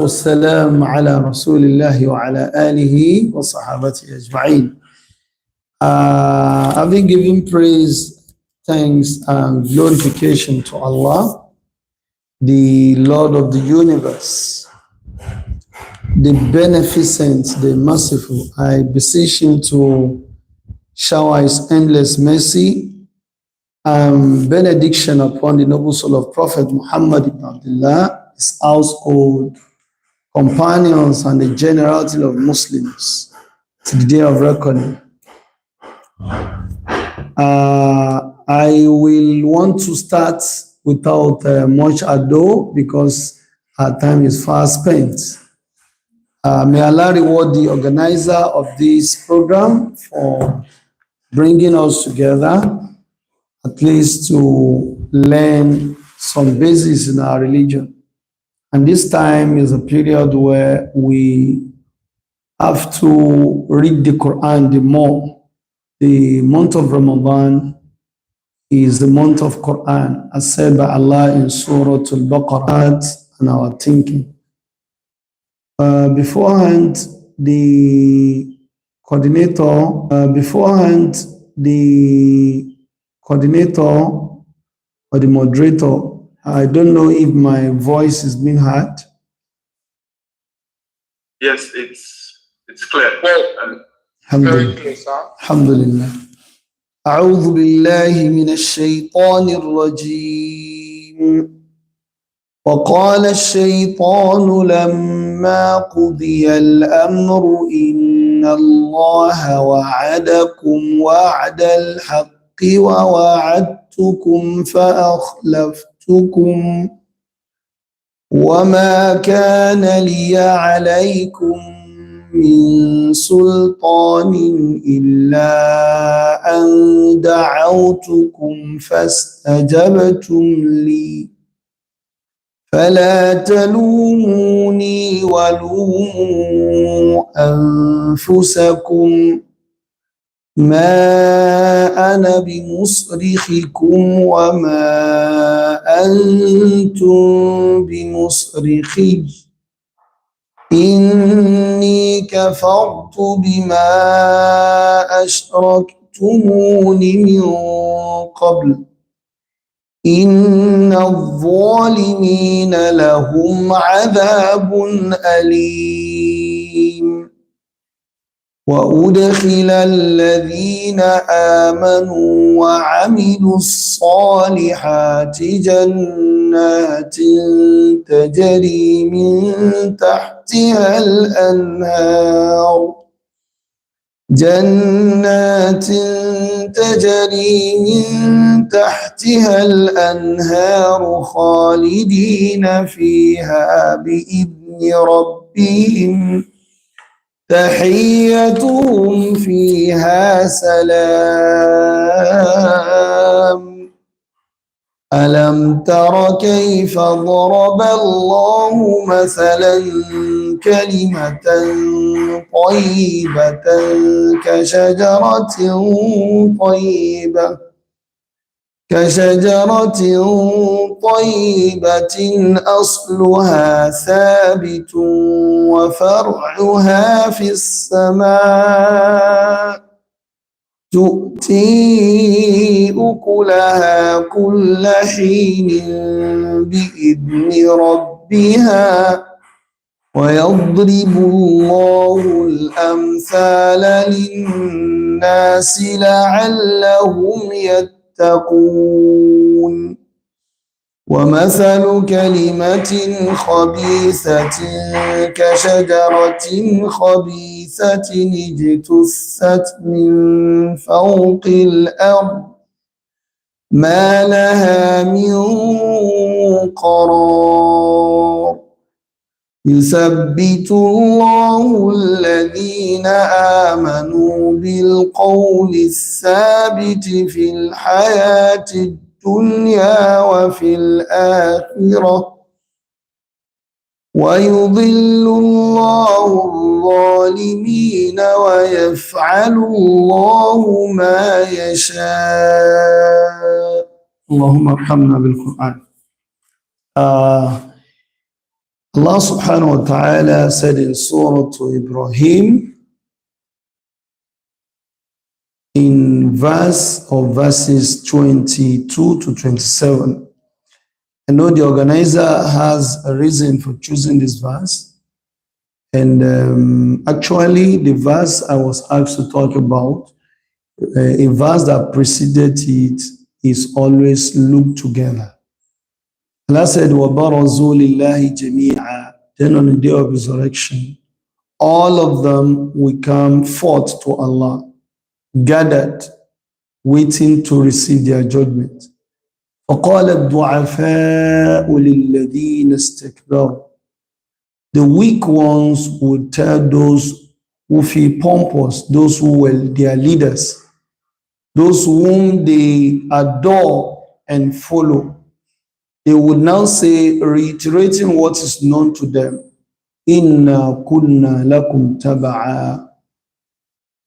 والسلام على رسول الله وعلى آله وصحابته أجمعين. Having given praise, thanks and glorification to Allah, the Lord of the universe, the beneficent, the merciful, I beseech Him to shower His endless mercy and benediction upon the noble soul of Prophet Muhammad ibn Abdullah, his household, companions, and the generality of Muslims to the day of reckoning. I will want to start without much ado because our time is fast spent. May Allah reward the organizer of this program for bringing us together, at least to learn some basics in our religion. And this time is a period where we have to read the Quran the more. The month of Ramadan is the month of Quran, as said by Allah in Surah Al-Baqarah, and our thinking. Beforehand, the coordinator or the moderator, I don't know if my voice is being heard. Yes, it's clear. Very clear, sir. Alhamdulillah. أعوذ بالله من الشيطان الرجيم. وقال الشيطان لما قضي الأمر إن الله وعدكم وعد الحق ووعدتكم فأخلفتكم وما كان لي عليكم من سلطان إلا أن دعوتكم فاستجبتم لي فلا تلوموني ولوموا أنفسكم ما أنا بمصرخكم وما أنتم بمصرخي إني كفرت بما أشركتمون من قبل إن الظالمين لهم عذاب أليم وأدخل الذين آمنوا وعملوا الصالحات جنات تجري من تحتها الأنهار خالدين فيها بإذن ربهم تحيتهم فيها سلام ألم تر كيف ضرب الله مثلا كلمة طيبة كشجرة طيبة أصلها ثابت وفرعها في السماء تؤتي أكلها كل حين بإذن ربها ويضرب الله الأمثال للناس لعلهم يتقون ومثل كلمة خبيثة كشجرة خبيثة اجتثت من فوق الأرض ما لها من قرار يثبت الله الذين آمنوا بالقول الثابت في الحياة الدنيا وفي الآخرة ويضل الله الظالمين ويفعل الله ما يشاء. اللهم ارحمنا بالقرآن. Allah subhanahu wa ta'ala said in Surah to Ibrahim, in verses 22 to 27. I know the organizer has a reason for choosing this verse. And actually, the verse I was asked to talk about, a verse that preceded it, is always looked together. Allah said, وَبَرَزُوا لِلَّهِ جَمِيعًا. Then on the day of resurrection, all of them will come forth to Allah, gathered, waiting to receive their judgment. فَقَالَ الضُّعَفَاءُ لِلَّذِينَ اسْتَكْبَرُوا. The weak ones would tell those who feel pompous, those who were their leaders, those whom they adore and follow. They would now say, reiterating what is known to them, Inna kunna lakum taba'a.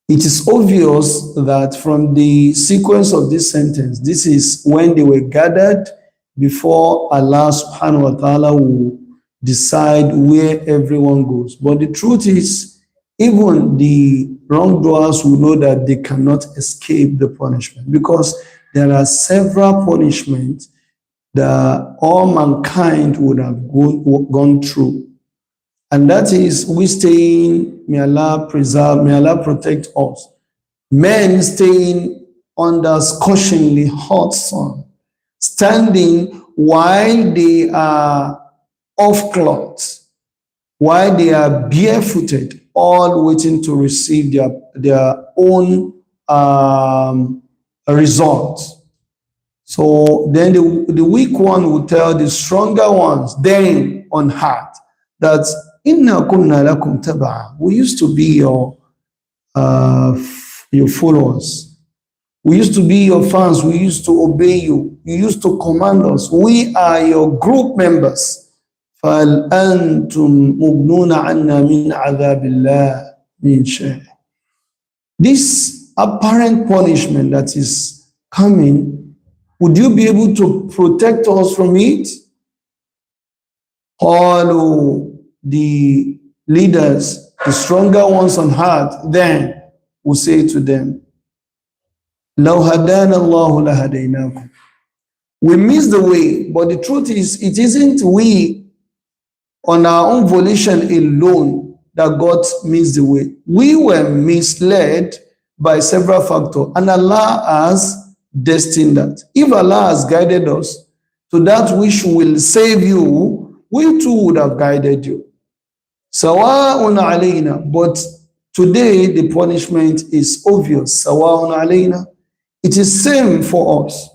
It is obvious that from the sequence of this sentence, this is when they were gathered before Allah subhanahu wa ta'ala will decide where everyone goes. But the truth is, even the wrongdoers will know that they cannot escape the punishment, because there are several punishments that all mankind would have gone through. And that is, we staying, may Allah preserve, may Allah protect us. Men staying under scorchingly hot sun, standing while they are off cloth, while they are barefooted, all waiting to receive their own results. So then the weak one will tell the stronger ones then on heart that inna kunna lakum taba'a. We used to be your followers. We used to be your fans. We used to obey you. You used to command us. We are your group members. فَهَلْ أَنْتُمْ مُغْنُونَ عَنَّا مِنْ عَذَابِ اللَّهِ مِنْ شَيْءٍ. This apparent punishment that is coming, would you be able to protect us from it? All the leaders, the stronger ones on heart, then will say to them, لَوْ هَدَانَ اللَّهُ لَهَدَيْنَاكُمْ. We miss the way, but the truth is, it isn't we on our own volition alone that God missed the way. We were misled by several factors, and Allah has destined that. If Allah has guided us to that which will save you, we too would have guided you. Sawa'un alayna. But today the punishment is obvious. Sawa'un alayna. It is same for us.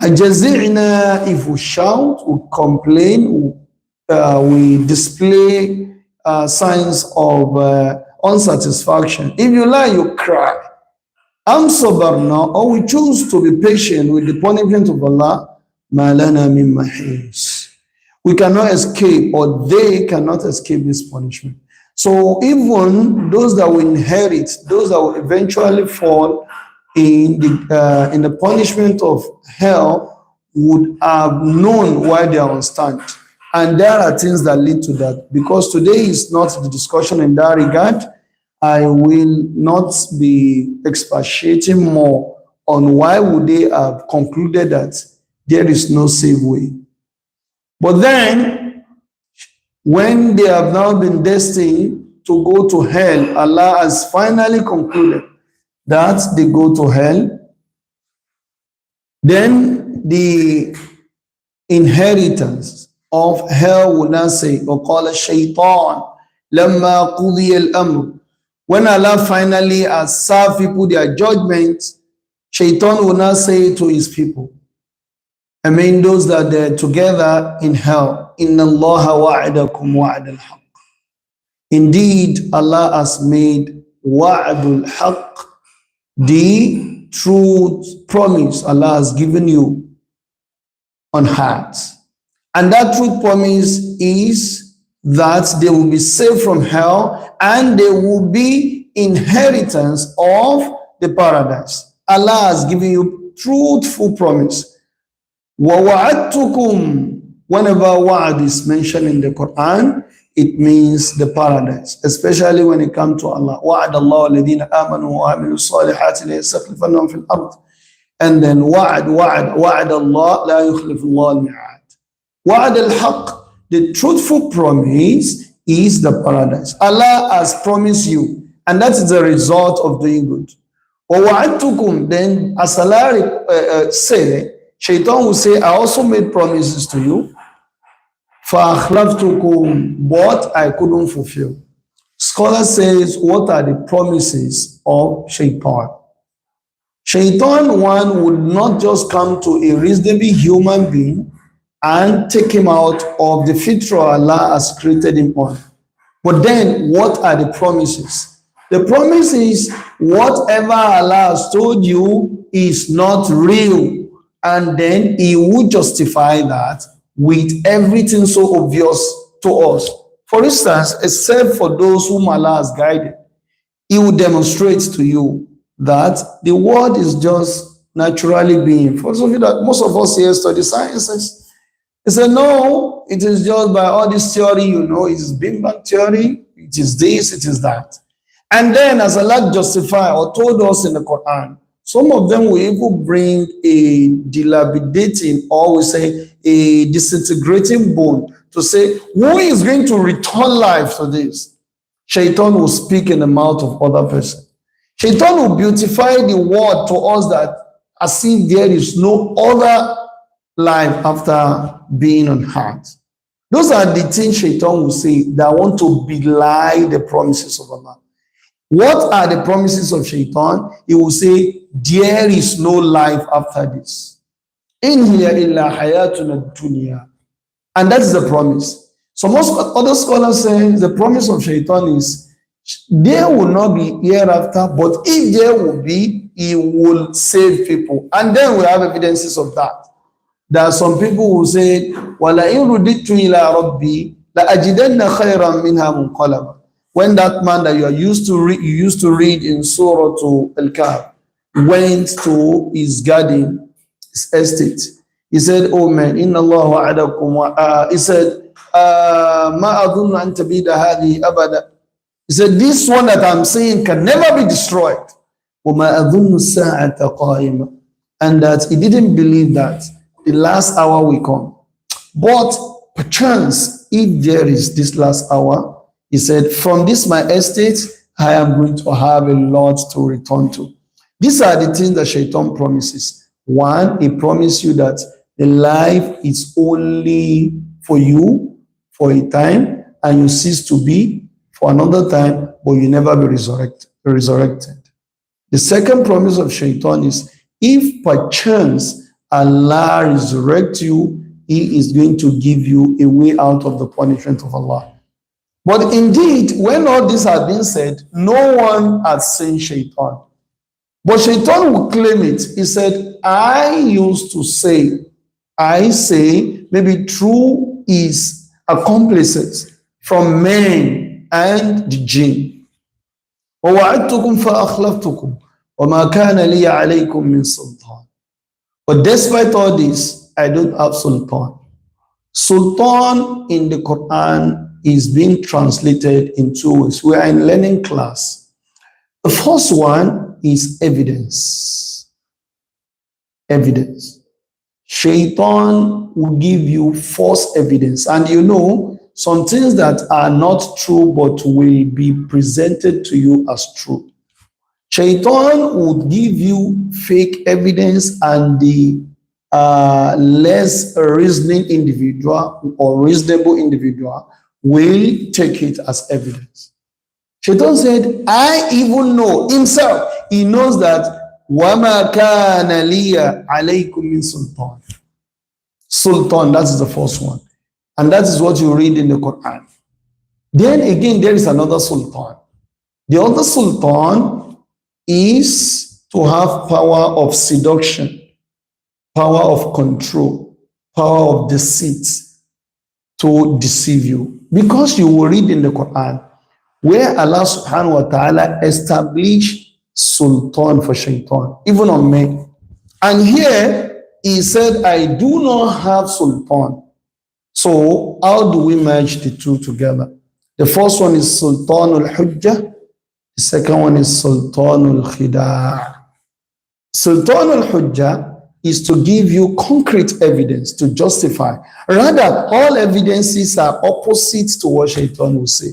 Ajazi'na, if we shout, we complain, we display signs of unsatisfaction. If you lie, you cry. Sabarna, or we choose to be patient with the punishment of Allah, ma lana min mahis. We cannot escape, or they cannot escape this punishment. So even those that will inherit, those that will eventually fall in the punishment of hell, would have known why they are on stand. And there are things that lead to that. Because today is not the discussion in that regard, I will not be expatiating more on why would they have concluded that there is no safe way. But then, when they have now been destined to go to hell, Allah has finally concluded that they go to hell. Then the inheritance of hell will not say, وَقَالَ الشَّيْطَانِ لَمَّا قُضِيَ الْأَمْرُ. When Allah finally has served people their judgment, Shaitan will not say to his people, I mean those that they're together in hell, Inna Allah wa'adakum wa'ad al-haq. Indeed, Allah has made wa'ad al-haq, the truth promise Allah has given you on hearts. And that truth promise is that they will be saved from hell and they will be inheritance of the paradise. Allah has given you truthful promise. وَوَعَدْتُكُمْ whenever wa'ad is mentioned in the Quran, it means the paradise, especially when it comes to Allah. وَعَدَ اللَّهُ الَّذِينَ آمَنُوا وَعَمِلُوا الصَّالِحَاتِ لَيَسْتَخْلِفَنَّهُمْ فِي الْأَرْضِ. And then وَعَدَ اللَّهُ لَا يُخْلِفُ اللَّهُ الْمِيعَادِ. وَعَدَ الْحَقِّ, the truthful promise is the paradise. Allah has promised you, and that is the result of doing good. وَوَعَدْتُكُمْ, then as Allah say, Shaitan will say, I also made promises to you. فَأَخْلَفْتُكُمْ, but I couldn't fulfill. Scholar says, what are the promises of Shaitan? Shaitan, one, would not just come to a reasonably human being and take him out of the fitrah Allah has created him on. But then, what are the promises? The promise is, whatever Allah has told you is not real. And then he will justify that with everything so obvious to us. For instance, except for those whom Allah has guided, he will demonstrate to you that the world is just naturally being. For some of you that most of us here study sciences, they say, no, it is just by all this theory, you know, it is Big Bang theory, it is this, it is that. And then as Allah justified or told us in the Quran, some of them will even bring a dilapidating, or we say a disintegrating bone to say, who is going to return life to this? Shaitan will speak in the mouth of other person. Shaitan will beautify the word to us that as if there is no other life after being on earth. Those are the things Shaitan will say that want to belie the promises of Allah. What are the promises of Shaitan? He will say, there is no life after this. In hiya illa hayatuna dunya. And that is the promise. So most other scholars say the promise of Shaitan is, there will not be hereafter, but if there will be, he will save people. And then we have evidences of that. There are some people who say, وَلَئِنْ رُدِدْتُ إِلَىٰ رَبِّي لَأَجِدَنَّ خَيْرًا مِنْهَا مُنْقَلَبًا. When that man that you used to read in Surah to Al-Kahf went to his garden, his estate, he said, oh man, inna Allah wa'adakum, he said, ma adunnu an tabida hadhihi abada. He said, this one that I'm saying can never be destroyed. وَمَا أَظُنُّ السَّاعَةَ قَائِمًا. And that he didn't believe that the last hour will come. But perchance, if there is this last hour, he said, from this my estate, I am going to have a lot to return to. These are the things that Shaitan promises. One, he promises you that the life is only for you for a time, and you cease to be for another time, but you never be resurrected. The second promise of Shaitan is, if perchance Allah resurrects you, he is going to give you a way out of the punishment of Allah. But indeed, when all this has been said, no one has seen Shaitan. But Shaitan will claim it. He said, I used to say, I say, maybe through his accomplices from men and the jinn. وَوَعَدْتُكُمْ فَأَخْلَفْتُكُمْ وَمَا كَانَ لِيَ عَلَيْكُمْ مِنْ سُلْطَانٍ. But despite all this, I don't have sultan. Sultan in the Quran is being translated in two ways. We are in learning class. The first one is evidence. Evidence. Shaitan will give you false evidence. And you know, some things that are not true but will be presented to you as true. Shaitan would give you fake evidence, and the less reasoning individual or reasonable individual will take it as evidence. Shaitan said, I even know himself. He knows that وَمَا كَانَ لِيَ عَلَيْكُمْ مِنْ سُلْطَانٍ. Sultan, that is the first one. And that is what you read in the Quran. Then again, there is another sultan. The other sultan is to have power of seduction, power of control, power of deceit, to deceive you. Because you will read in the Quran where Allah subhanahu wa ta'ala established sultan for shaitan, even on men. And here he said, I do not have sultan. So how do we merge the two together? The first one is Sultan al-Hujjah. The second one is Sultan al-Khida'. Sultan al-Hujjah is to give you concrete evidence to justify. Rather, all evidences are opposite to what Shaitan will say.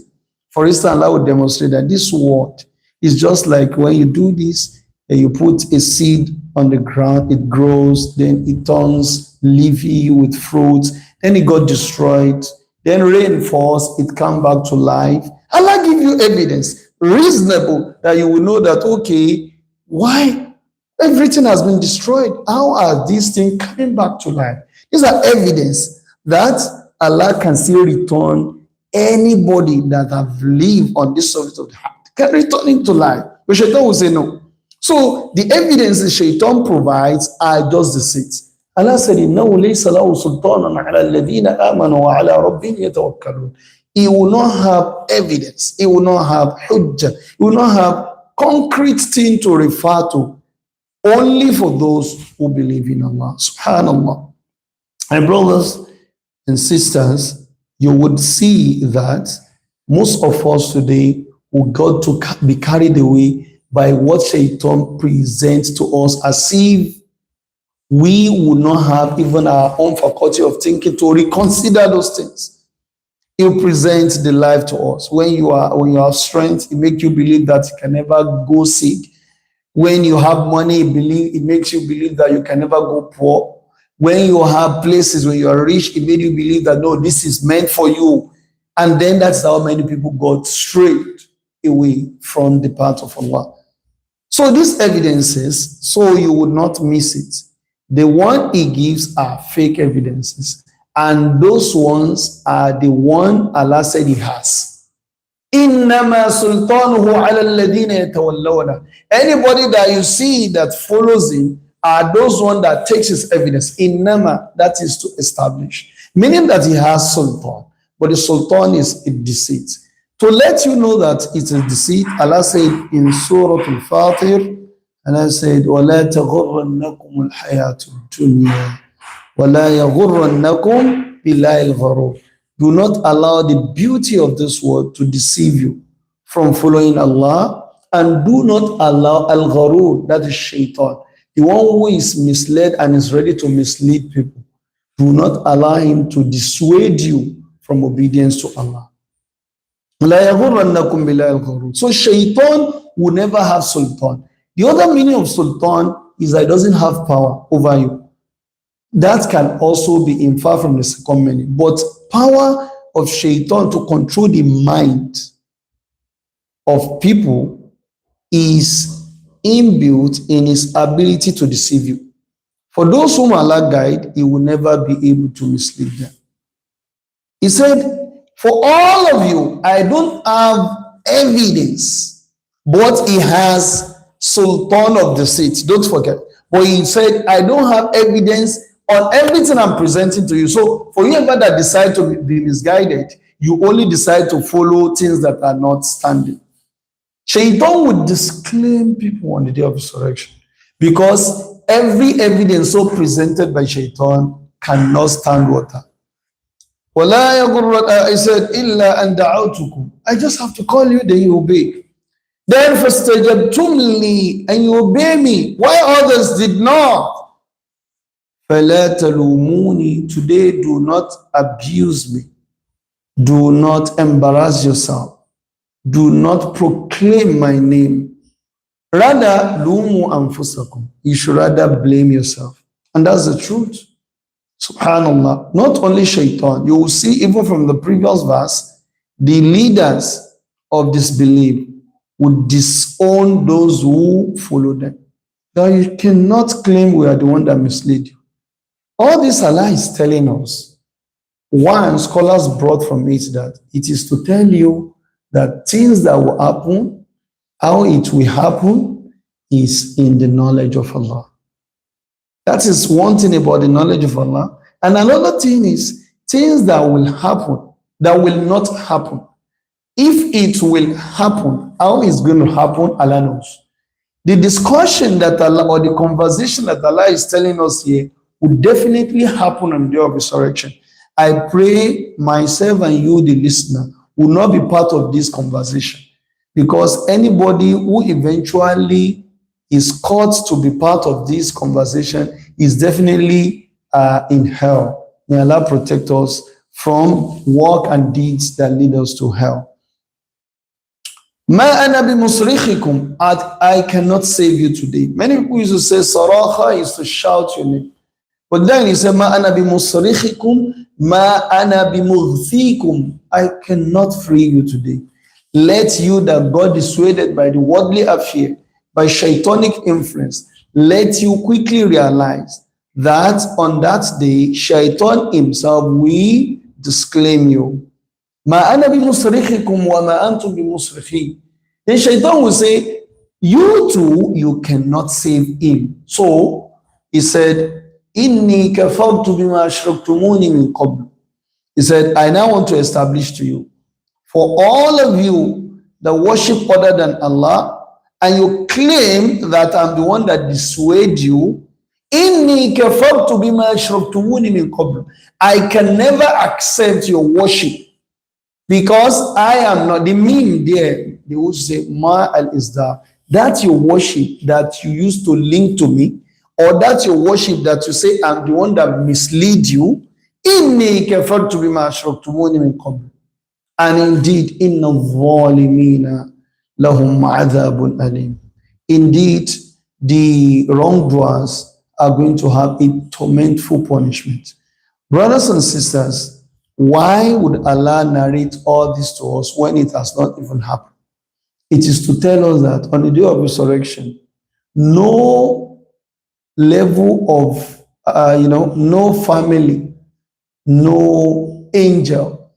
For instance, Allah will demonstrate that this word is just like when you do this, and you put a seed on the ground, it grows, then it turns leafy with fruits, then it got destroyed, then rain falls, it comes back to life. Allah give you evidence, reasonable, that you will know that, okay, why everything has been destroyed? How are these things coming back to life? These are evidence that Allah can still return anybody that have lived on this surface of the heart, can return him to life. But Shaitan will say no. So the evidences Shaitan provides are just the seeds. Allah said, إِنَّهُ لَيْسَ لَهُ سُلْطَانٌ عَلَى الَّذِينَ آمَنُوا وَعَلَى رَبِّهِمْ يَتَوَكَّلُونَ. He will not have evidence. He will not have hujjah. He will not have concrete thing to refer to. Only for those who believe in Allah. Subhanallah. My brothers and sisters, you would see that most of us today will got to be carried away by what Shaitan presents to us, as if we would not have even our own faculty of thinking to reconsider those things. He presents the life to us. When you have strength, it makes you believe that you can never go sick. When you have money, it makes you believe that you can never go poor. When you have places, when you are rich, it makes you believe that no, this is meant for you. And then that's how many people got straight away from the path of Allah. So these evidences, so you would not miss it. The one he gives are fake evidences. And those ones are the one Allah said he has. إِنَّمَا سُلْطَانُهُ عَلَى الَّذِينَ يَتَوَلَّوْنَ. Anybody that you see that follows him are those one that takes his evidence. Innama, that is to establish. Meaning that he has sultan. But the sultan is a deceit. To let you know that it's a deceit, Allah said in Surah Al-Fatir, Allah said, وَلَا تَغُرَّنَّكُمُ الْحَيَاةُ الدُّنْيَا وَلَا يَغُرَّنَّكُمْ بِاللَّهِ الْغَرُورِ. Do not allow the beauty of this world to deceive you from following Allah, and do not allow al-gharur, that is shaitan, the one who is misled and is ready to mislead people. Do not allow him to dissuade you from obedience to Allah. لا يغرنكم بالله الغرور. So shaitan will never have sultan. The other meaning of sultan is that it doesn't have power over you. That can also be inferred from the second meaning. But power of shaitan to control the mind of people is inbuilt in his ability to deceive you. For those whom Allah guide, he will never be able to mislead them. He said, for all of you, I don't have evidence, but he has sultan of deceit. Don't forget. But he said, I don't have evidence on everything I'm presenting to you. So for you ever that decide to be misguided, you only decide to follow things that are not standing. Shaitan would disclaim people on the day of resurrection, because every evidence so presented by Shaitan cannot stand water. I said, Illa an da'awtukum. I just have to call you, then you obey. Then fastajabtum li, and you obey me, why others did not. فَلَا تَلُومُونِي. Today, do not abuse me. Do not embarrass yourself. Do not proclaim my name. Rather, lumu anfusakum. You should rather blame yourself. And that's the truth. Subhanallah. Not only shaitan. You will see even from the previous verse, the leaders of disbelief would disown those who follow them. Now you cannot claim we are the one that misled you. All this Allah is telling us. One, scholars brought from it that it is to tell you that things that will happen, how it will happen, is in the knowledge of Allah. That is one thing about the knowledge of Allah. And another thing is things that will happen, that will not happen. If it will happen, how it's going to happen, Allah knows. The discussion that Allah, or the conversation that Allah is telling us here, would definitely happen on the day of resurrection. I pray myself and you, the listener, will not be part of this conversation, because anybody who eventually is caught to be part of this conversation is definitely in hell. May Allah protect us from work and deeds that lead us to hell. Ma ana bimusrikhikum, I cannot save you today. Many people used to say saraha is to shout your name. But then he said, Ma ana bimusrikhikum, ma ana bimughfikum. I cannot free you today. Let you that got dissuaded by the worldly affair, by shaitanic influence, let you quickly realize that on that day, shaitan himself will disclaim you. Ma ana bimusrikhikum wa ma antum bimusrikhi. Then shaitan will say, you too, you cannot save him. So he said, Inni kafartu bima ashraktumuni min qabl. He said, I now want to establish to you, for all of you that worship other than Allah, and you claim that I'm the one that dissuade you, Inni kafartu bima ashraktumuni min qabl. I can never accept your worship, because I am not the meme there. They would say, Ma al-Isda. That your worship that you used to link to me, or that your worship that you say I'm the one that mislead you, inni kafartu bima ashraktumuni min qabl. And indeed, inna dhalimina lahum adhabun alim. Indeed, the wrongdoers are going to have a tormentful punishment. Brothers and sisters, why would Allah narrate all this to us when it has not even happened? It is to tell us that on the day of resurrection, no level of, no family, no angel,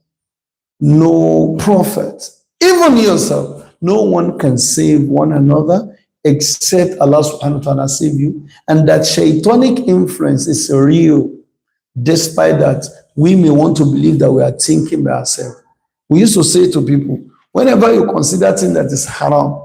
no prophet, even yourself, no one can save one another except Allah subhanahu wa ta'ala save you. And that shaitanic influence is real, despite that we may want to believe that we are thinking by ourselves. We used to say to people, whenever you consider things that is haram,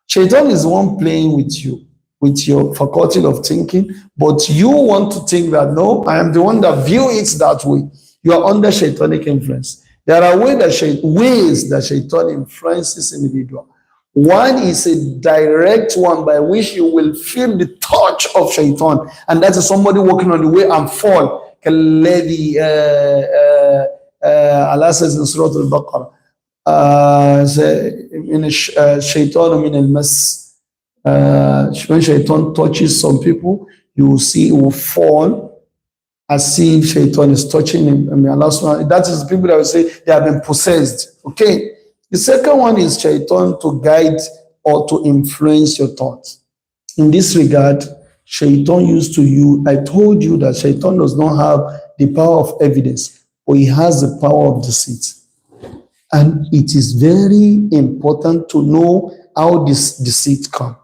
shaitan is the one playing with you, with your faculty of thinking, but you want to think that, no, I am the one that view it that way. You are under shaitanic influence. There are ways that shaitan influences individual. One is a direct one by which you will feel the touch of shaitan, and that is somebody walking on the way and fall. Allah says in Surah Al-Baqarah, when shaitan touches some people, you will see it will fall as if shaitan is touching him. I mean, that is the people that will say they have been possessed. Okay. The second one is shaitan to guide or to influence your thoughts. In this regard, shaitan used to you. I told you that shaitan does not have the power of evidence, but he has the power of deceit. And it is very important to know how this deceit comes.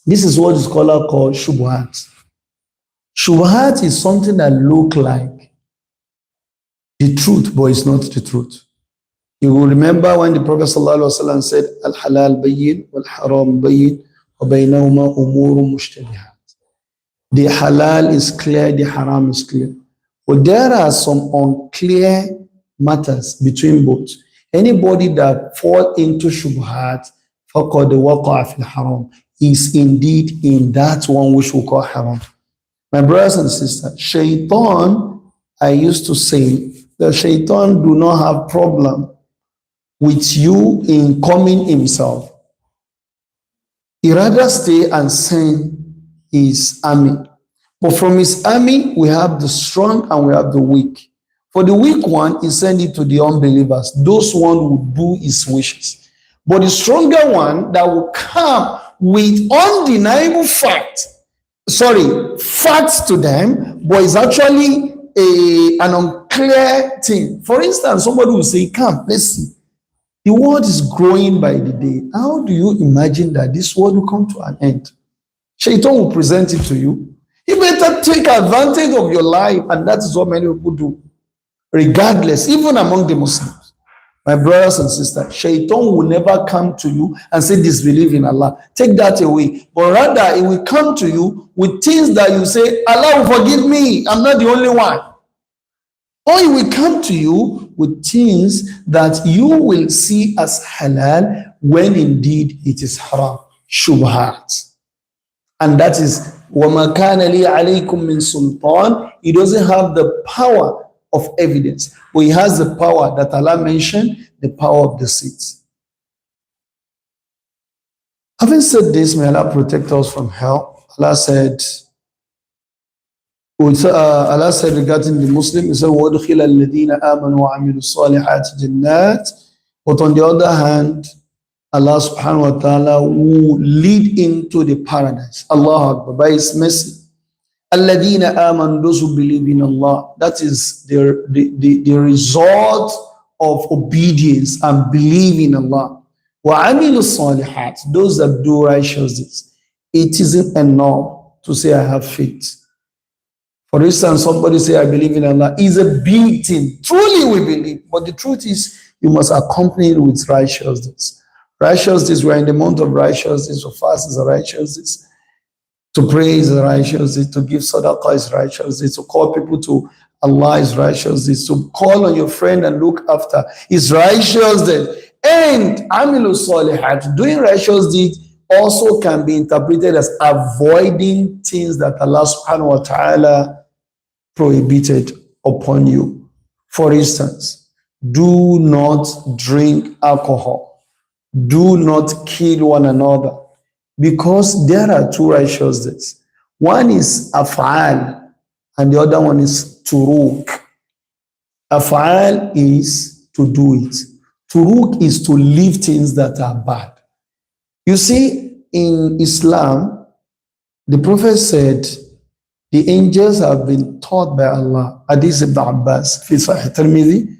This is what the scholar called shubhat. Shubhat is something that looks like the truth, but it's not the truth. You will remember when the Prophet ﷺ said, Al-halal bayyin, wal-haram bayyin, wa baynahuma umurun mushtabihat. The halal is clear, the haram is clear. But there are some unclear matters between both. Anybody that falls into shubhat, faqad waqa'a fil haram, is indeed in that one which we call haram. My brothers and sisters, shaitan, I used to say, that shaitan do not have problem with you in coming himself. He rather stay and send his army. But from his army, we have the strong and we have the weak. For the weak one, he send it to the unbelievers. Those one who do his wishes. But the stronger one that will come with undeniable facts to them, but it's actually an unclear thing. For instance, somebody will say, come, let's see. The world is growing by the day. How do you imagine that this world will come to an end? Shaitan will present it to you. You better take advantage of your life, and that is what many people do, regardless, even among the Muslims. My brothers and sisters, shaitan will never come to you and say disbelieve in Allah. Take that away. But rather, it will come to you with things that you say, Allah will forgive me. I'm not the only one. Or he will come to you with things that you will see as halal when indeed it is haram, shubhat. And that is وَمَا كَانَ لِي عَلَيْكُم مِّن سُلْطَانٍ. He doesn't have the power of evidence, but he has the power that Allah mentioned, the power of deceit. Having said this, may Allah protect us from hell. Allah said regarding the Muslim, He said, وَأُدْخِلَ الَّذِينَ آمَنُوا وَعَمِلُوا الصَّالِحَاتِ جَنَّاتٍ. But on the other hand, Allah subhanahu wa ta'ala will lead into the paradise. Allah Akbar, by His mercy. الَّذِينَ آمَنُوا, those who believe in Allah. That is the result of obedience and believe in Allah. وَعَمِلُوا الصَّالِحَاتِ, those that do righteousness. It isn't enough to say I have faith. For instance, somebody say, I believe in Allah, is a big thing. Truly we believe. But the truth is, you must accompany it with righteousness. Righteousness, we are in the month of righteousness. To fast is a righteousness. To pray is a righteousness. To give sadaqah is righteousness. To call people to Allah is righteousness. To call on your friend and look after is righteousness. And amilu salihat, doing righteous deeds also can be interpreted as avoiding things that Allah subhanahu wa ta'ala prohibited upon you. For instance, do not drink alcohol. Do not kill one another. Because there are two righteousness. One is af'al and the other one is turuk. Af'al is to do it. Turuk is to leave things that are bad. You see, in Islam, the Prophet said, the angels have been taught by Allah. Hadith ibn Abbas, fi Sahih Tirmidhi.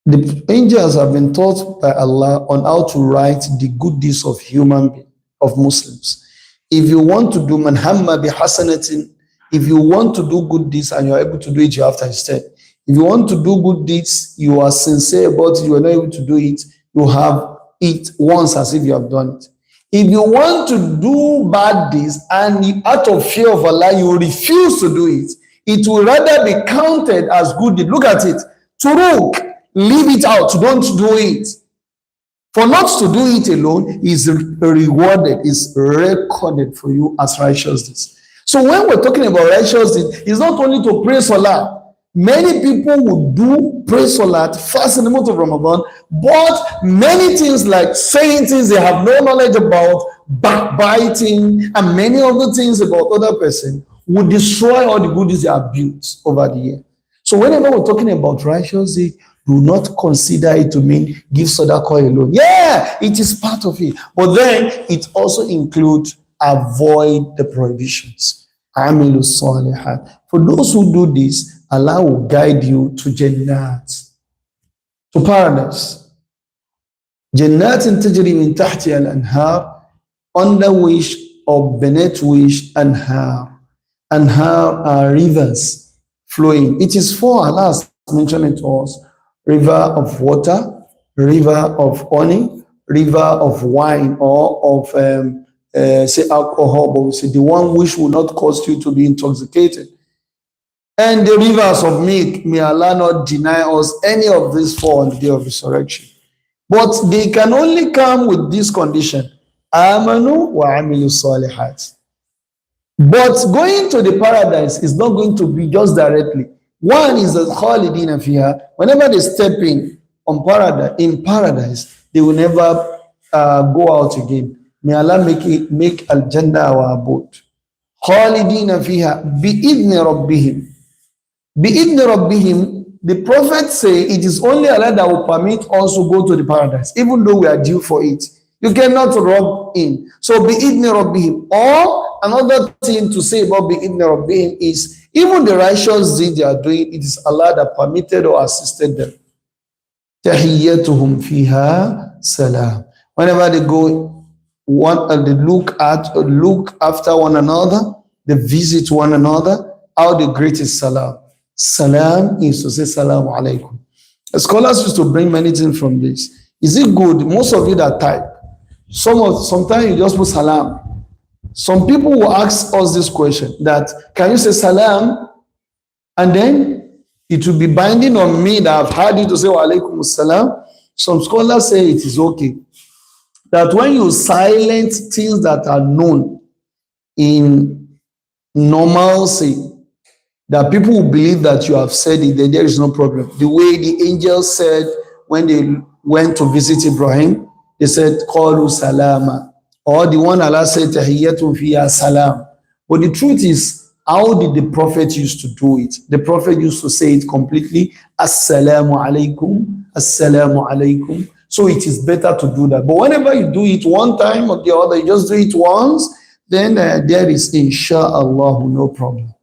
The angels have been taught by Allah on how to write the good deeds of human beings, of Muslims. If you want to do man hamma bi hasanatin, if you want to do good deeds and you are able to do it, you have to instead. If you want to do good deeds, you are sincere about it, you are not able to do it, you have it once as if you have done it. If you want to do bad deeds and you, out of fear of Allah, you refuse to do it, it will rather be counted as good deed. Look at it. Turuk, leave it out, don't do it. For not to do it alone is rewarded, is recorded for you as righteousness. So when we're talking about righteousness, it's not only to pray salah. Many people would do pray salat, fast in the month of Ramadan, but many things like saying things they have no knowledge about, backbiting, and many other things about other person would destroy all the goodies they have built over the year. So whenever we're talking about righteousness, do not consider it to mean give sadaqah alone. Yeah, it is part of it. But then it also includes avoid the prohibitions. Amilu salihat. For those who do this, Allah will guide you to Jannat, to paradise. Jannatin tajri min tahti al-anhar, under which or beneath which anhar. Anhar are rivers flowing. It is for Allah has mentioned it to us. River of water, river of honey, river of wine, or of say alcohol, but we say the one which will not cause you to be intoxicated. And the rivers of milk, may Allah not deny us any of these four on the day of resurrection. But they can only come with this condition. Amanu wa amilu salihat. But going to the paradise is not going to be just directly. One is the khalidina fiha. Whenever they step in paradise, they will never go out again. May Allah make al-Jannah our abode. Khalidina fiha bi-idni rabbihim. Bi-idni rabbihim, the Prophet say it is only Allah that will permit us to go to the paradise, even though we are due for it. You cannot rub in. So bi-idni rabbihim. Or another thing to say about bi-idni rabbihim is even the righteous deed they are doing, it is Allah that permitted or assisted them. Tahiyyatuhum fiha salam. Whenever they go, they look after one another, they visit one another, how the great is salam. Salam is to say salam alaikum. Scholars used to bring many things from this. Is it good? Most of you that type, sometimes you just put salam. Some people will ask us this question that, can you say salam and then it will be binding on me that I've heard you to say wa alaikum assalam. Some scholars say it is okay. That when you silence things that are known in normalcy, that people will believe that you have said it, then there is no problem. The way the angels said when they went to visit Ibrahim, they said, Qalu salama. Or the one Allah said, Tahiyyatun fiya salam. But the truth is, how did the Prophet used to do it? The Prophet used to say it completely, Assalamu alaikum, Assalamu alaikum. So it is better to do that. But whenever you do it one time or the other, you just do it once, then there is inshallah no problem.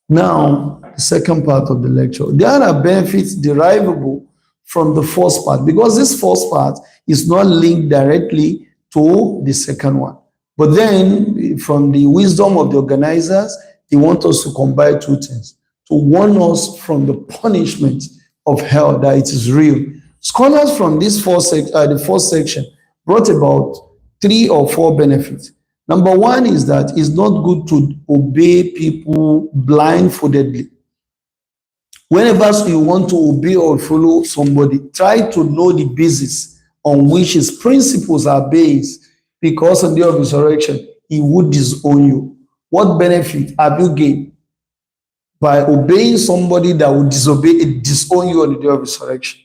Now, the second part of the lecture. There are benefits derivable from the first part because this first part is not linked directly to the second one. But then, from the wisdom of the organizers, they want us to combine two things to warn us from the punishment of hell, that it is real. Scholars from the first section brought about 3 or 4 benefits. Number one is that it's not good to obey people blindfoldedly. Whenever you want to obey or follow somebody, try to know the basis on which his principles are based, because on the day of resurrection, he would disown you. What benefit have you gained by obeying somebody that would disown you on the day of resurrection?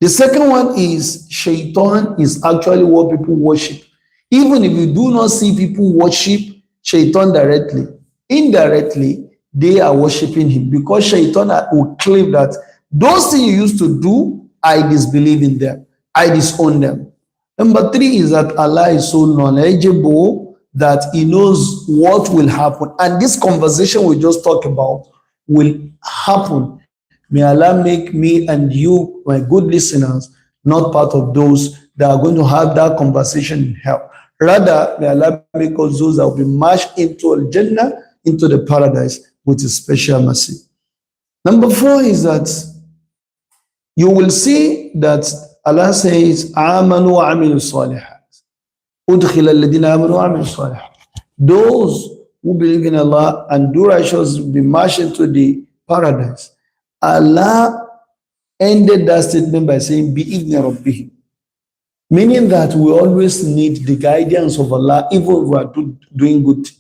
The second one is Shaitan is actually what people worship. Even if you do not see people worship Shaitan directly, indirectly, they are worshiping him, because Shaitan will claim that those things you used to do, I disbelieve in them, I disown them. Number 3 is that Allah is so knowledgeable that he knows what will happen. And this conversation we just talked about will happen. May Allah make me and you, my good listeners, not part of those that are going to have that conversation in hell. Rather, may Allah make us those that will be marched into Al-Jannah, into the paradise with His special mercy. Number 4 is that you will see that Allah says, "Amanu wa amilu salihat." Udkhila alladhina amanu wa amilu salihat. Those who believe in Allah and do righteous will be marched into the paradise. Allah ended that statement by saying, "Bi'idhni rabbihim," meaning that we always need the guidance of Allah, even if we are doing good.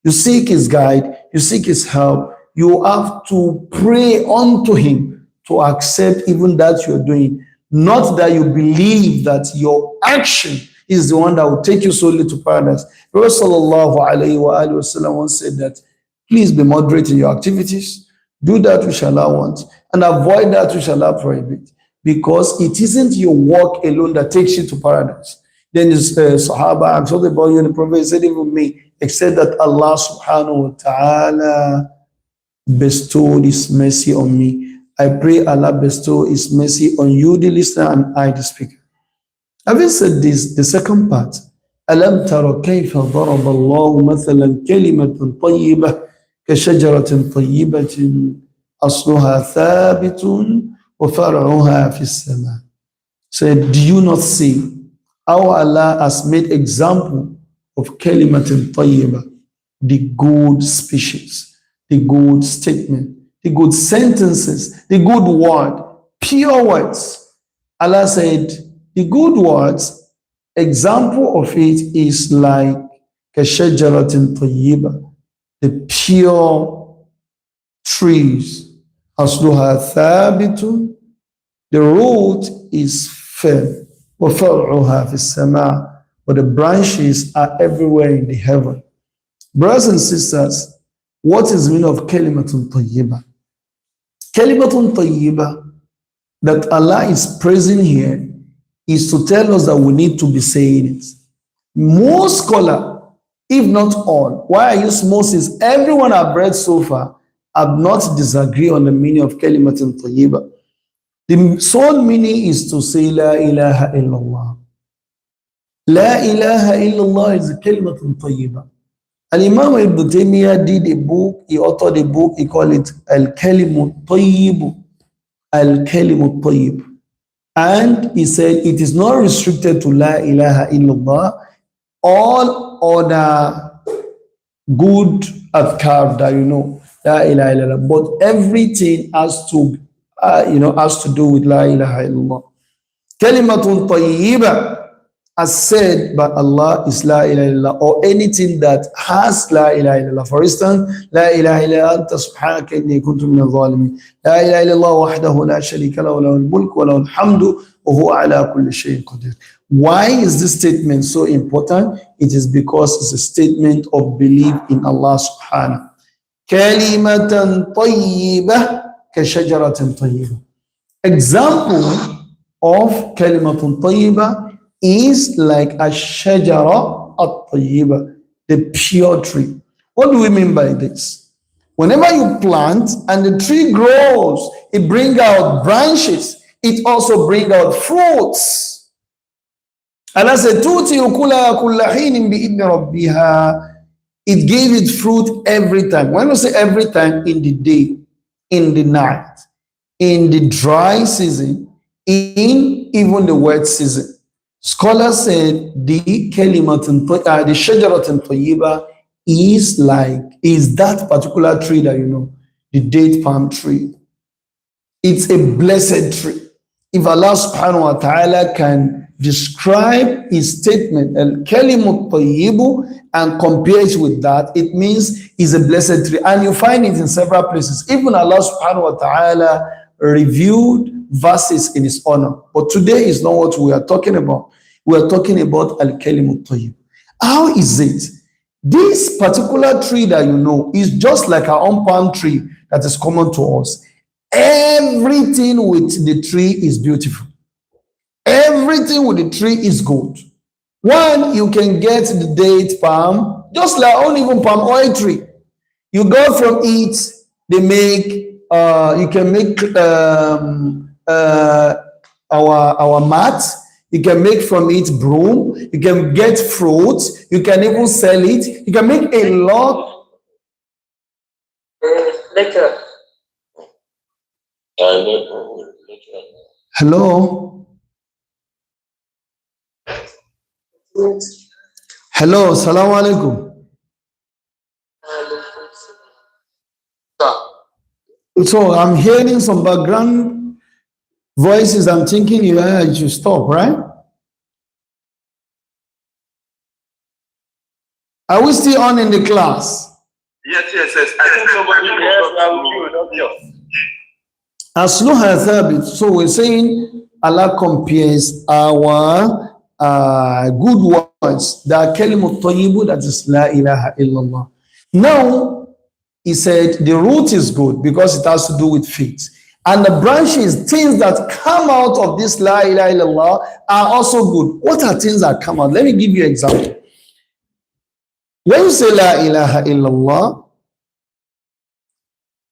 You seek His guide, you seek His help, you have to pray unto Him to accept even that you're doing. Not that you believe that your action is the one that will take you solely to paradise. Prophet sallallahu alayhi wa sallam once said that, please be moderate in your activities, do that which Allah wants, and avoid that which Allah prohibits, because it isn't your work alone that takes you to paradise. Then this Sahaba, I'm talking about you, and the Prophet said even me, except that Allah subhanahu wa ta'ala bestowed His mercy on me. I pray Allah bestow His mercy on you, the listener, and I, the speaker. Having said this, the second part, أَلَمْ تَرَ كَيْفَ ضَرَبَ اللَّهُ مَثَلًا كَلِمَةً طَيِّبَةً كَشَجَرَةٍ طَيِّبَةٍ أَصْلُهَا ثَابِتٌ وَفَرْعُهَا فِي السَّمَاءِ. Said, do you not see how Allah has made example of kalimatin tayyiba, the good speeches, the good statement, the good sentences, the good word, pure words. Allah said, the good words, example of it is like kashajaratin tayyiba, the pure trees. Asluha thabitun, the root is firm. وَفَرْعُهَا فِي السَّمَاءِ, but the branches are everywhere in the heaven. Brothers and sisters, what is the meaning of kalimatun tayyiba? Kalimatun tayyiba that Allah is praising here is to tell us that we need to be saying it. Most scholars, if not all, why I use most is everyone I've read so far have not disagreed on the meaning of kalimatun tayyiba. The sole meaning is to say La ilaha illallah. La ilaha illallah is a kalimatun tayyiba. And Imam Ibn Taymiyyah did a book, he authored a book, he called it Al-Kalimu Tayyib. Al-Kalimu Tayyib. And he said it is not restricted to La ilaha illallah. All other good adhkar that you know, La ilaha illallah. But everything has to, has to do with La ilaha illallah. Kalimatun tayyiba, as said by Allah, is La ilaha illallah, or anything that has La ilaha illallah. For instance, La ilaha illa anta subhanaka inni kuntu minadh dhalimin. La ilaha illallah wahdahu la sharika lahu lahul mulku wa lahul hamdu wa huwa ala kulli shay'in qadir. Why is this statement so important? It is because it's a statement of belief in Allah subhanahu. Kalimatan tayyibah ka shajaratin tayyibah. Example of kalimatun tayyiba is like a shajara at-tayyiba, the pure tree. What do we mean by this? Whenever you plant and the tree grows, it brings out branches, it also brings out fruits. Allah said, "Tuti ukulaha kulla hinin bi'idni rabbiha." It gave it fruit every time. When we say every time, in the day, in the night, in the dry season, in even the wet season. Scholars said the the shajaratun tayyiba is that particular tree that you know, the date palm tree. It's a blessed tree. If Allah subhanahu wa ta'ala can describe his statement, al-kalimut tayyibu, and compare it with that, it means it's a blessed tree. And you find it in several places. Even Allah subhanahu wa ta'ala reviewed verses in his honor. But today is not what we are talking about. We are talking about al-kalimut tayyib. How is it? This particular tree that you know is just like our own palm tree that is common to us. Everything with the tree is beautiful. Everything with the tree is good. One, you can get the date palm, just like on even palm oil tree. You go from it, they make, you can make our mat. You can make from it broom. You can get fruits. You can even sell it. You can make a lot. Hello. Hello. Assalamu alaikum. So I'm hearing some background voices. I'm thinking you should stop, right? Are we still on in the class? Yes. I think somebody Asluha thabit. So we're saying Allah compares our good words, the kalimut tayyibu, that is la ilaha illallah. Now, he said the root is good because it has to do with faith. And the branches, things that come out of this la ilaha illallah, are also good. What are things that come out? Let me give you an example. When you say la ilaha illallah,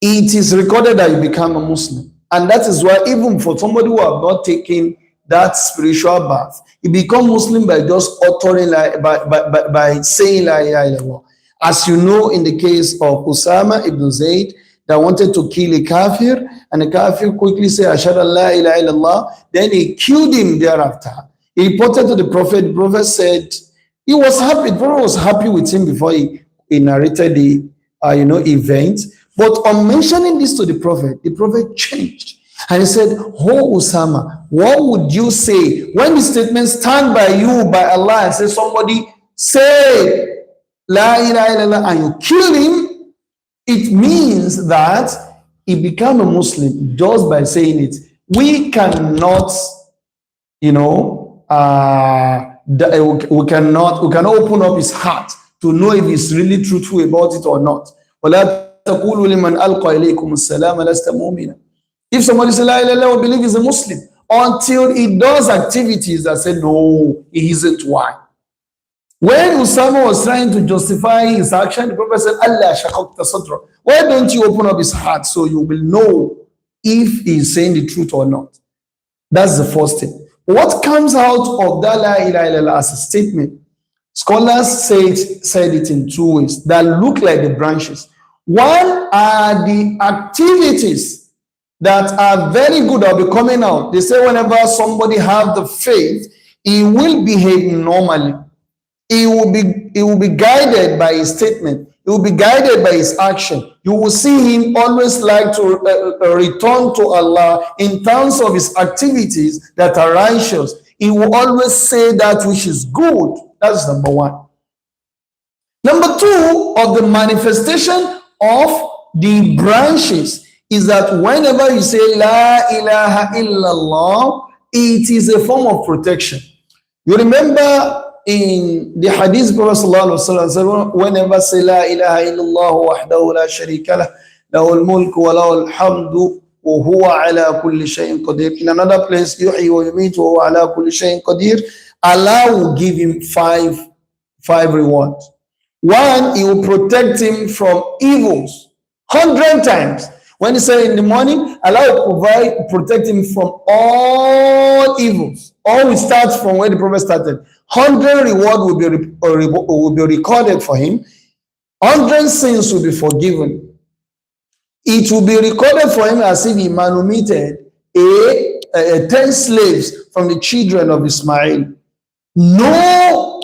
it is recorded that you become a Muslim. And that is why even for somebody who have not taken that spiritual bath, you become Muslim by just uttering, by saying la ilaha illallah. As you know, in the case of Usama ibn Zayd, that wanted to kill a kafir, and the kafir quickly said, Ashhadu an la ilaha illallah, then he killed him thereafter. He reported to the Prophet said, he was happy, the Prophet was happy with him before he narrated the event. But on mentioning this to the Prophet changed. And he said, oh Usama, what would you say when the statement stand by you, by Allah, and say somebody say La ilaha illallah and you kill him? It means that he became a Muslim just by saying it. We cannot, we cannot open up his heart to know if he's really truthful about it or not. If somebody says la ilaha illallah, we believe he's a Muslim until he does activities that say no, he isn't. Why? When Usama was trying to justify his action, the Prophet said, Ash-Shaykh Dr. Why don't you open up his heart so you will know if he's saying the truth or not? That's the first thing. What comes out of that la ilaha illallah as a statement? Scholars said it in two ways that look like the branches. One are the activities that are very good or be coming out. They say whenever somebody has the faith, he will behave normally. He will be guided by his statement. He will be guided by his action. You will see him always like to return to Allah in terms of his activities that are righteous. He will always say that which is good. That's number one. Number two of the manifestation of the branches is that whenever you say La ilaha illallah, it is a form of protection. You remember in the hadith, Prophet sallallahu alaihi wasallam, whenever say La ilaha illallah wahdahu la sharika lah, lahul mulku wa lahul hamdu wa huwa ala kulli shay'in qadir. In another place, yuhyi wa yumitu wa huwa ala kulli shay'in qadir. Allah will give him five rewards. One, he will protect him from evils 100 times. When he said in the morning, Allah will protect him from all evils. All will start from where the Prophet started. 100 reward will be recorded for him. 100 sins will be forgiven. It will be recorded for him as if he manumitted 10 slaves from the children of Ismail. No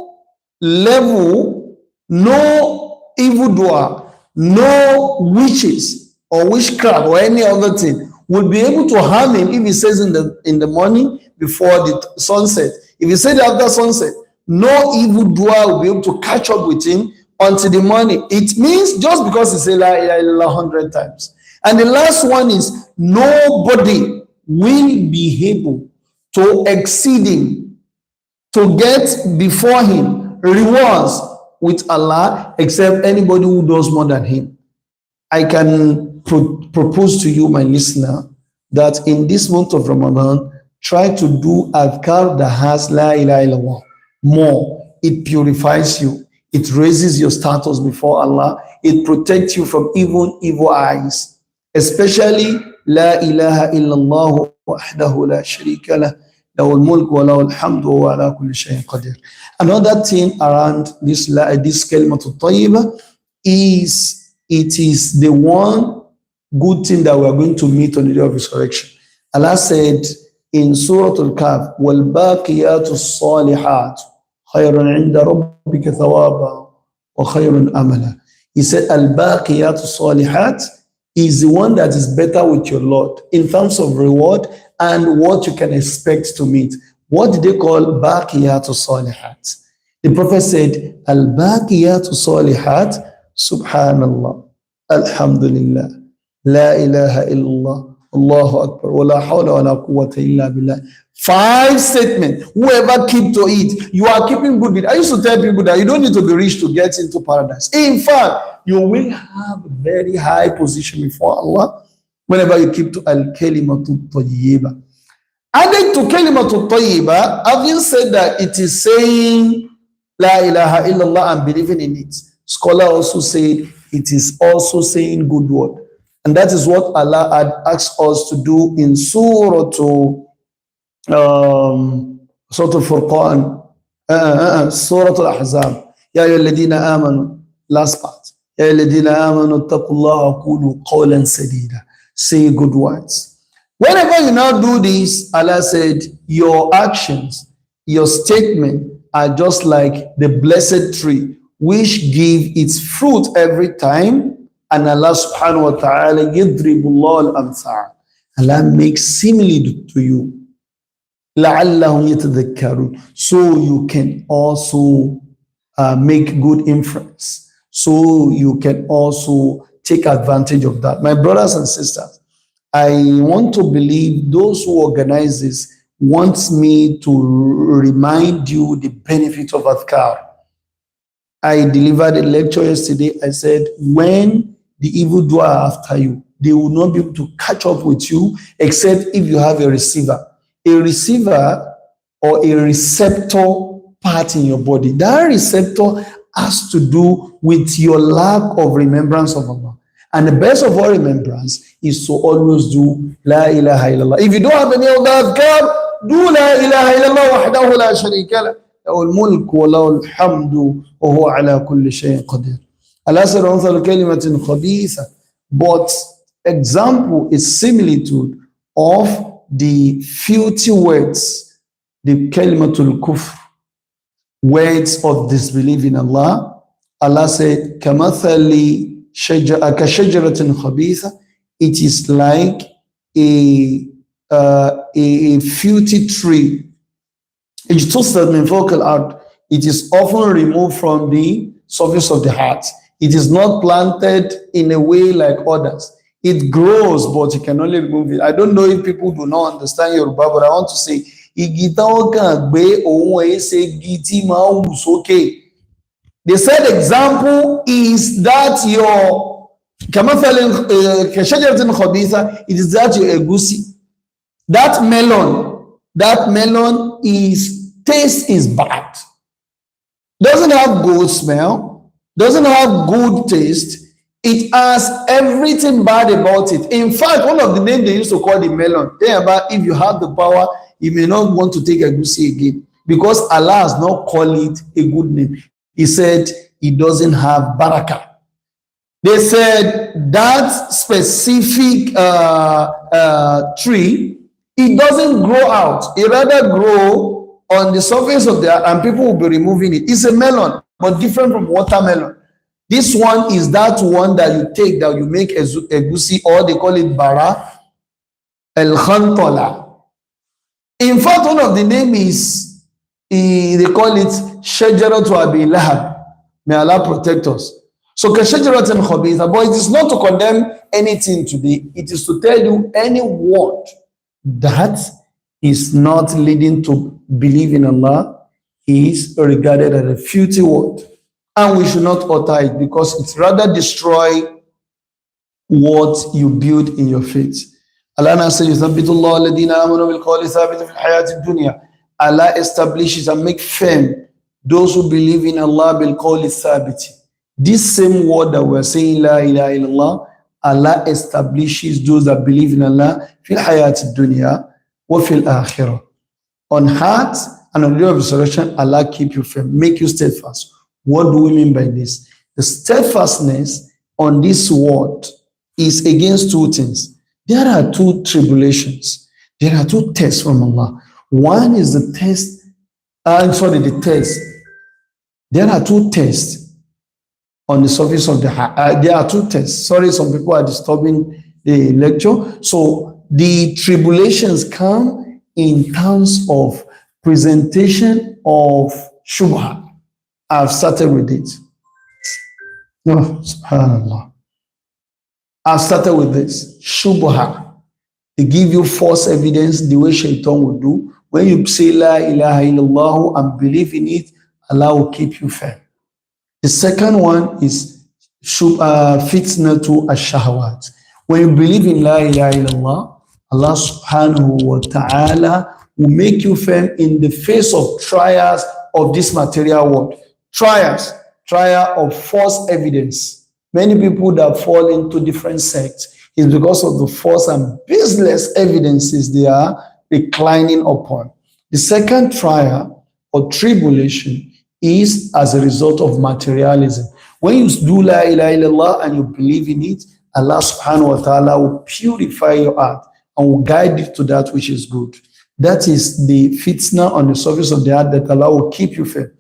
level, no evildoer, no witches or witchcraft or any other thing will be able to harm him if he says in the morning before the sunset. If he says after sunset, no evildoer will be able to catch up with him until the morning. It means just because he says La ilaha illallah 100 times. And the last one is nobody will be able to exceed him, to get before him rewards with Allah except anybody who does more than him. I can propose to you, my listener, that in this month of Ramadan, try to do adhkar that has La ilaha illallah more. It purifies you. It raises your status before Allah. It protects you from evil eyes. Especially La ilaha illallah wahdahu la sharika lah. Lahul mulk wa lahul hamdu wa ala kulli shay'in qadir. Another thing around this kalimatul tayyibah is it is the one good thing that we are going to meet on the day of resurrection. Allah said in Surah Al-Kahf, وَالْبَاقِيَاتُ الصَّالِحَاتُ خَيْرٌ عِنْدَ رَبِّكَ ثَوَابًا وَخَيْرٌ أَمَلًا. He said, Al-Baqiyatu Salihat is the one that is better with your Lord in terms of reward and what you can expect to meet. What did they call Baqiyatu Salihat? The Prophet said, Al-Baqiyatu Salihat, Subhanallah, Alhamdulillah, La ilaha illallah, Allahu Akbar, wa la hawla wa la quwwata illa billah. 5 statements. Whoever keep to it, you are keeping good deed. I used to tell people that you don't need to be rich to get into paradise. In fact, you will have a very high position before Allah whenever you keep to al-kalimatu tayyibah. Added to kalimatu tayyibah, having said that it is saying La ilaha illallah and believing in it. Scholar also said it is also saying good word. And that is what Allah had asked us to do in Surah Al-Furqan, Surah Al-Ahzab. Ya ayyuhalladhina amanu, last part. Ya ayyuhalladhina amanu taqullaha qulu qawlan sadida. Say good words. Whenever you now do this, Allah said, your actions, your statement are just like the blessed tree, which give its fruit every time. And Allah subhanahu wa ta'ala yadribullah al-amthal. Allah makes simile to you. لَعَلَّهُمْ يَتَذَكَّرُونَ. So you can also make good inference. So you can also take advantage of that. My brothers and sisters, I want to believe those who organize this want me to remind you the benefit of adhkar. I delivered a lecture yesterday. I said, when the evildoer after you, they will not be able to catch up with you except if you have a receiver. A receiver or a receptor part in your body. That receptor has to do with your lack of remembrance of Allah. And the best of all remembrance is to always do La ilaha illallah. If you don't have any other adhkar, do La ilaha illallah wahdahu la sharika lah. Lahul mulk wa lahul hamdu wa huwa ala kulli shay'in qadir. Allah said, but example is similitude of the filthy words, the kalimatul kufr, words of disbelief in Allah, Allah said, كَمَثَلِ كَشَجَرَةٍ خَبِيثَةٍ. It is like a filthy tree. اجتثت من فوق الأرض. It is often removed from the surface of the heart. It is not planted in a way like others. It grows, but you can only remove it. I don't know if people do not understand Yoruba, but I want to say, igi táwọn kàn gbé òun ẹ̀ ṣe igi tí máa ń wù sókè. The said example is that your كشجرة خبيثة, it is that your egusi, that melon is taste is bad, doesn't have good smell, doesn't have good taste. It has everything bad about it. In fact, one of the names they used to call the melon, if you have the power, you may not want to take egusi again, because Allah has not called it a good name. He said it doesn't have barakah. They said that specific tree, it doesn't grow out. It rather grow on the surface of the earth, and people will be removing it. It's a melon, but different from watermelon. This one is that one that you take, that you make egusi, or they call it bara el-khantola. In fact, one of the name is, they call it shajaratu abi lahab. May Allah protect us. So kashajaratan khabitha, but it is not to condemn anything today. It is to tell you any word that is not leading to believe in Allah is regarded as a filthy word, and we should not utter it, because it rather destroy what you build in your faith. Allah says, Allah establishes and make firm those who believe in Allah bil qawli thabiti. This same word that we're saying, La ilaha illallah, Allah establishes those that believe in Allah fil hayati dunya wa fil akhirah. On heart and on the day of resurrection, Allah keep you firm, make you steadfast. What do we mean by this? The steadfastness on this word is against two things. There are two tribulations. There are two tests from Allah. One is the test, the test. There are two tests on the surface of the heart. There are two tests. Sorry, some people are disturbing the lecture. So the tribulations come in terms of presentation of shubha. I've started with it. Oh, subhanallah. I've started with this. Shubha. They give you false evidence the way shaitan will do. When you say La ilaha illallah and believe in it, Allah will keep you firm. The second one is fitna to ash-shahawat. When you believe in La ilaha illallah, Allah subhanahu wa ta'ala will make you firm in the face of trials of this material world. Trial of false evidence. Many people that fall into different sects is because of the false and baseless evidences they are reclining upon. The second trial or tribulation is as a result of materialism. When you do La ilaha illallah and you believe in it, Allah subhanahu wa ta'ala will purify your heart and will guide you to that which is good. That is the fitna on the surface of the heart that Allah will keep you firm.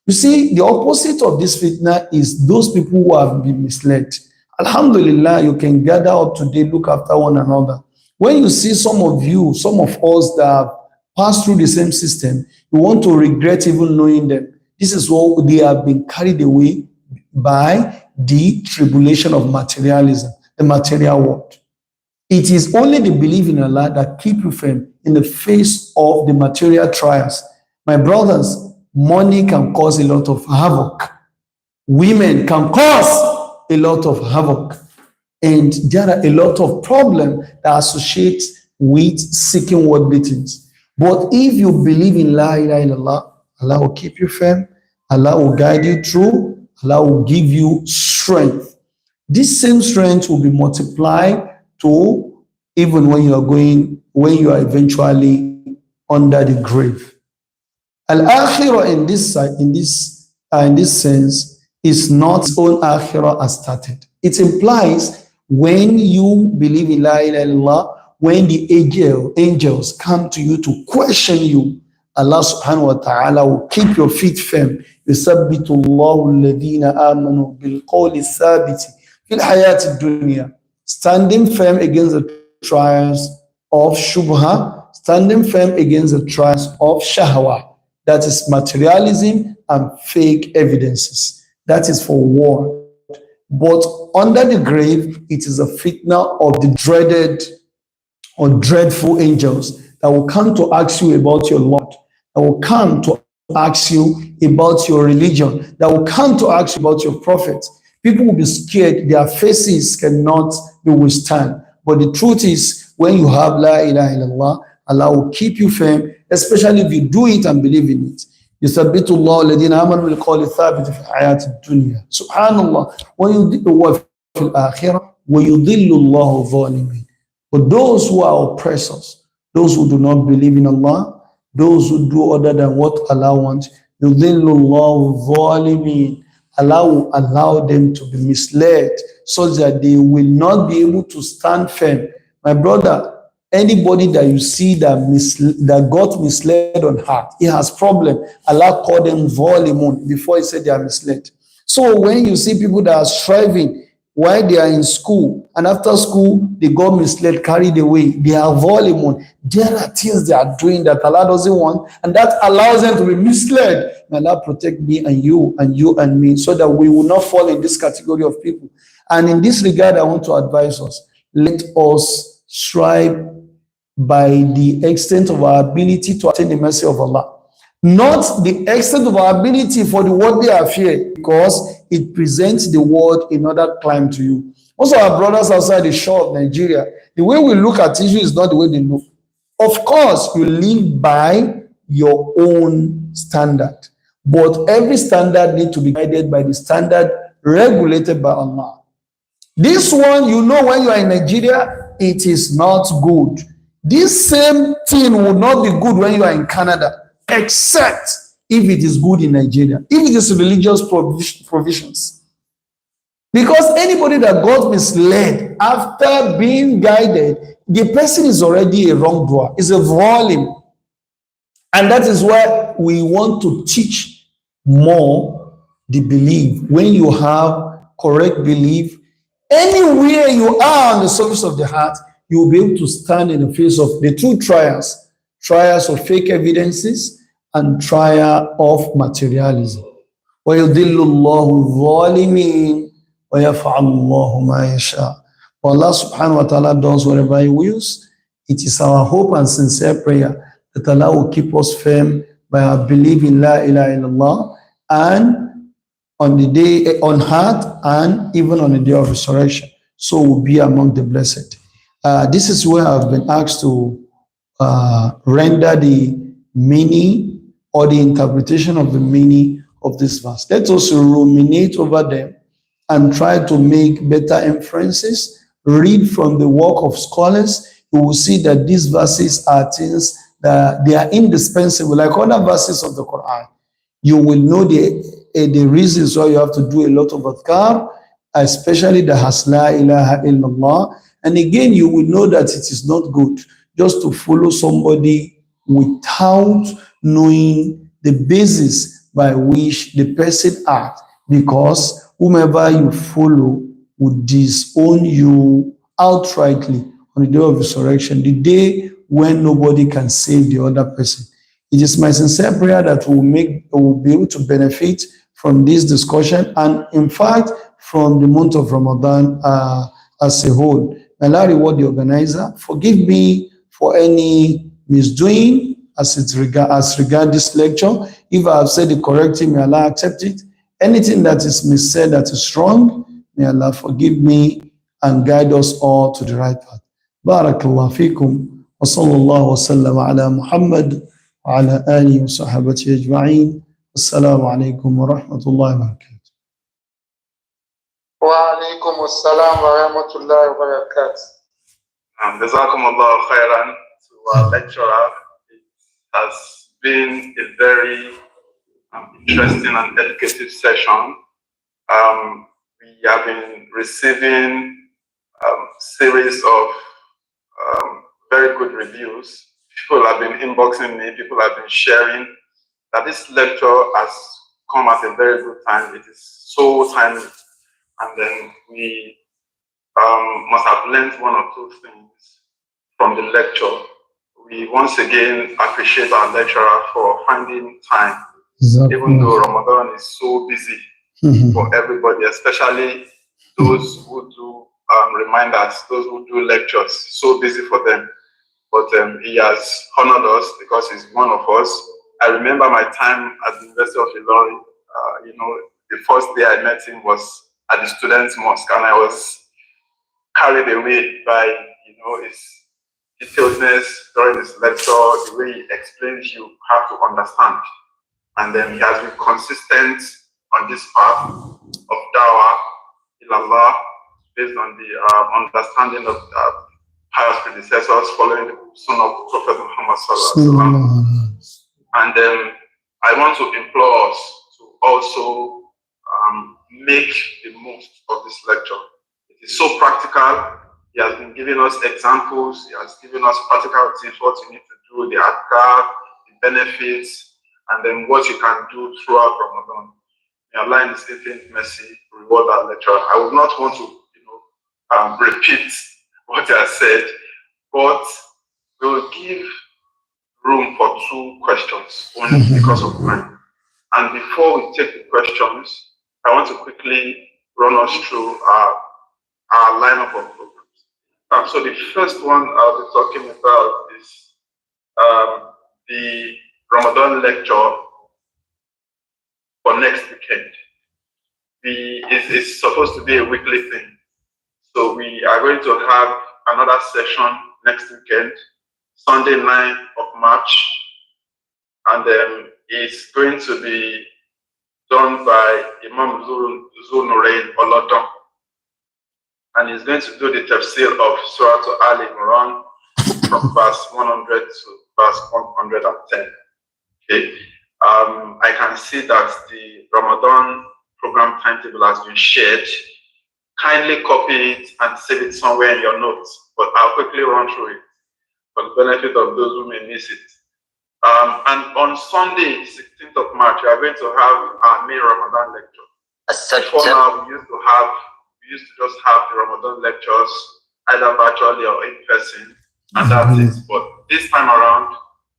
You see, the opposite of this fitna is those people who have been misled. Alhamdulillah, you can gather up today, look after one another. When you see some of us that have passed through the same system, you want to regret even knowing them. This is what they have been carried away by the tribulation of materialism, the material world. It is only the belief in Allah that keep you firm in the face of the material trials. My brothers, money can cause a lot of havoc. Women can cause a lot of havoc. And there are a lot of problems that associate with seeking worldly things. But if you believe in La ilaha illallah, Allah will keep you firm. Allah will guide you through. Allah will give you strength. This same strength will be multiplied to even when you are eventually under the grave. Al-akhirah in this sense is not its own akhirah as started. It implies when you believe in La ilaha illallah, when the angels come to you to question you, Allah subhanahu wa ta'ala will keep your feet firm يثبت الله الذين آمنوا بالقول الثابت في الحياة الدنيا. Standing firm against the trials of shubha, standing firm against the trials of shahwa, that is materialism and fake evidences. That is for war. But under the grave, it is a fitna of the dreaded or dreadful angels that will come to ask you about your Lord, that will come to ask you about your religion, that will come to ask you about your prophet. People will be scared, their faces cannot be withstand. But the truth is, when you have La ilaha illallah, Allah will keep you firm, especially if you do it and believe in it. يثبت الله الذين آمنوا بالقول الثابت في الحياة الدنيا. سبحان الله وفي الآخرة ويضل الله الظالمين. But those who are oppressors, those who do not believe in Allah, those who do other than what Allah wants, يُضِلُّ اللَّهُ الظَّالِمِينَ. Allah will allow them to be misled so that they will not be able to stand firm. My brother, anybody that you see that got misled on heart, he has problem. Allah called them zalimun before he said they are misled. So when you see people that are striving while they are in school and after school they got misled, carried away, they are zalimun. There are things they are doing that Allah doesn't want, and that allows them to be misled. May Allah protect me and you and me so that we will not fall in this category of people. And in this regard, I want to advise us, let us strive by the extent of our ability to attain the mercy of Allah. Not the extent of our ability for the worldly affair, because it presents the world another climb to you. Also, our brothers outside the shore of Nigeria, the way we look at issues is not the way they look. Of course, you live by your own standard, but every standard needs to be guided by the standard regulated by Allah. This one, you know, when you are in Nigeria, it is not good. This same thing will not be good when you are in Canada, except if it is good in Nigeria, if it is religious provisions. Because anybody that got misled after being guided, the person is already a wrongdoer, is a volume. And that is why we want to teach more the belief. When you have correct belief, anywhere you are on the surface of the heart, you will be able to stand in the face of the two trials of fake evidences and trial of materialism. وَيُضِلُّ اللَّهُ الظَّالِمِينَ وَيَفْعَلُ اللَّهُ مَا يَشَاءُ. Allah subhanahu wa ta'ala does whatever He wills. It is our hope and sincere prayer that Allah will keep us firm by our belief in La ilaha illallah, and on the day on heart, and even on the day of resurrection, so we'll be among the blessed. This is where I've been asked to render the meaning or the interpretation of the meaning of this verse. Let us ruminate over them and try to make better inferences. Read from the work of scholars. You will see that these verses are things that they are indispensable, like other verses of the Quran. You will know the reasons why you have to do a lot of adhkar, especially the has la ilaha illallah. And again, you will know that it is not good just to follow somebody without knowing the basis by which the person acts, because whomever you follow would disown you outrightly on the day of resurrection, the day when nobody can save the other person. It is my sincere prayer that we'll be able to benefit from this discussion, and in fact, from the month of Ramadan as a whole. May Allah reward the organizer. Forgive me for any misdoing as regard this lecture. If I have said the correct thing, may Allah accept it. Anything that is missaid that is wrong, may Allah forgive me and guide us all to the right path. Barakallahu fikum. Wa sallallahu wa sallam ala Muhammad wa ala alihi wa sahabati ajma'in. Assalamu alaikum wa rahmatullahi wa barakatuh. وعليكم السلام ورحمة الله وبركاته. Jazakumullah khairan to our lecturer. It has been a very interesting and educative session. We have been receiving series of very good reviews. People have been inboxing me, people have been sharing that this lecture has come at a very good time. It is so timely. And then we must have learned one or two things from the lecture. We once again appreciate our lecturer for finding time, even though Ramadan is so busy for everybody, especially those who do reminders, those who do lectures, so busy for them. But he has honored us because he's one of us. I remember my time at the University of Ilorin. The first day I met him was at the students' mosque, and I was carried away by his detailedness during his lecture, the way he explains, you have to understand. And then he has been consistent on this path of dawah ilallah based on the understanding of pious predecessors following the sunnah of Prophet Muhammad sallallahu alaihi wasallam. And I want to implore us to also make the most of this lecture. It is so practical. He has been giving us examples. He has given us practical tips, what you need to do, the adhkar, the benefits, and then what you can do throughout Ramadan. May Allah in His infinite mercy reward our lecturer. I would not want to, repeat what I said, but we will give room for 2 questions only because of time. And before we take the questions, I want to quickly run us through our lineup of programs. So the first one I'll be talking about is the Ramadan lecture for next weekend. It's supposed to be a weekly thing. So we are going to have another session next weekend, Sunday 9th of March. And it's going to be done by Imam Zulnurain Olodon. And he's going to do the tafsir of Surah Al Imran from verse 100 to verse 110. Okay. I can see that the Ramadan program timetable has been shared. Kindly copy it and save it somewhere in your notes, but I'll quickly run through it for the benefit of those who may miss it. And on Sunday, 16th of March, we are going to have our main Ramadan lecture. Before now, we used to just have the Ramadan lectures either virtually or in person, and that's it. But this time around,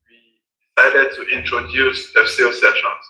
we decided to introduce tafsir sessions.